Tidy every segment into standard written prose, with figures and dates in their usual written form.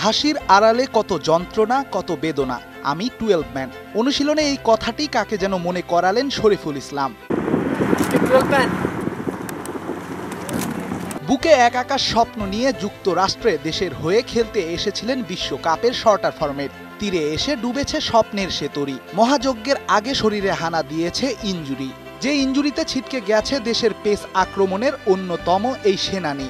হাসির আড়ালে কত যন্ত্রণা, কত বেদনা। আমি 12 ম্যান। অনুশীলনে এই কথাটি কাকে যেন মনে করালেন শরীফুল ইসলাম। বুকে এক আকাশ স্বপ্ন নিয়ে যুক্তরাষ্ট্রে দেশের হয়ে খেলতে এসেছিলেন বিশ্বকাপের শর্টার ফরম্যাট। তীরে এসে ডুবেছে স্বপ্নের সে তরী। মহাযজ্ঞের আগে শরীরে হানা দিয়েছে ইনজুরি, যে ইনজুরিতে ছিটকে গেছে দেশের পেস আক্রমণের অন্যতম এই সেনানী।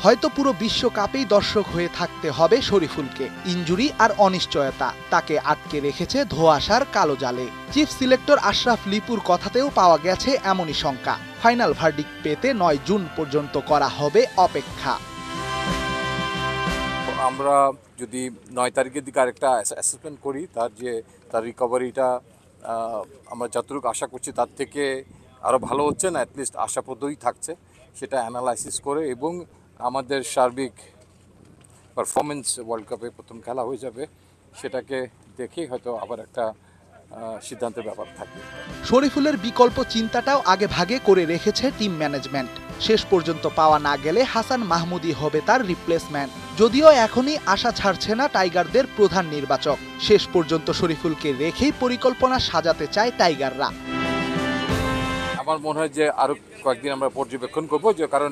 হয়তো পুরো বিশ্বকাপেই দর্শক হয়ে থাকতে হবে শরীফুলকে। ইনজুরি আর অনিশ্চয়তা তাকে আটকে রেখেছে ধোঁয়াশার কালো জালে। চিফ সিলেক্টর আশরাফ লিপুর কথাতেও পাওয়া গেছে এমনই শঙ্কা। ফাইনাল ভার্ডিক্ট পেতে 9 জুন পর্যন্ত করা হবে অপেক্ষা। আমরা যদি 9 তারিখের দিকে আরেকটা অ্যাসেসমেন্ট করি, তার রিকভারিটা আমরা যতটুকু আশা করছি তার থেকে আরও ভালো হচ্ছে না, অ্যাটলিস্ট আশাপ্রদই থাকছে, সেটা অ্যানালাইসিস করে এবং আমাদের সার্বিক পারফরমেন্স ওয়ার্ল্ড কাপে প্রথম খেলা হয়ে যাবে, সেটাকে দেখেই হয়তো আবার একটা সিদ্ধান্তের ব্যাপার থাকবে। শরীফুলের বিকল্প চিন্তাটাও আগে ভাগে করে রেখেছে টিম ম্যানেজমেন্ট। শেষ পর্যন্ত পাওয়া না গেলে হাসান মাহমুদই হবে তার রিপ্লেসমেন্ট। যদিও এখনই আশা ছাড়ছে না টাইগারদের প্রধান নির্বাচক। শেষ পর্যন্ত শরীফুলকে রেখেই পরিকল্পনা সাজাতে চায় টাইগাররা। আমার মনে হয় যে আরও কয়েকদিন আমরা পর্যবেক্ষণ করবো, যে কারণ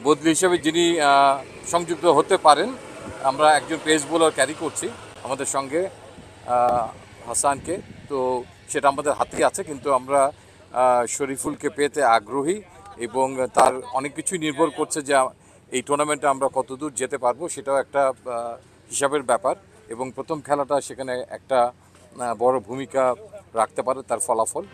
বদলি হিসেবে যিনি সংযুক্ত হতে পারেন, আমরা একজন পেস বোলার ক্যারি করছি আমাদের সঙ্গে, হাসানকে, তো সেটা আমাদের হাতেই আছে, কিন্তু আমরা শরীফুলকে পেতে আগ্রহী এবং তার অনেক কিছুই নির্ভর করছে যে এই টুর্নামেন্টে আমরা কতদূর যেতে পারবো, সেটাও একটা হিসাবের ব্যাপার এবং প্রথম খেলাটা সেখানে একটা বড় ভূমিকা রাখতে পারে তার ফলাফল।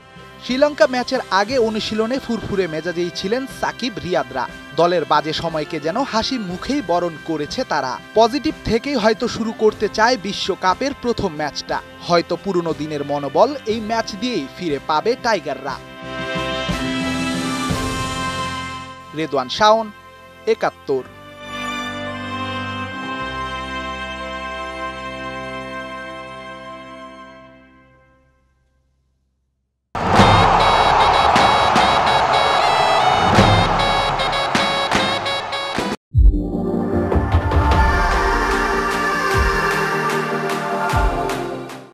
শ্রীলঙ্কা ম্যাচের আগে অনুশীলনে ফুরফুরে মেজাজেই ছিলেন সাকিব, রিয়াদরা। দলের বাজে সময়কে যেন হাসি মুখেই বরণ করেছে তারা। পজিটিভ থেকেই হয়তো শুরু করতে চায় বিশ্বকাপের প্রথম ম্যাচটা। হয়তো পুরনো দিনের মনোবল এই ম্যাচ দিয়েই ফিরে পাবে টাইগাররা। রেদওয়ান শাওন, ৭১।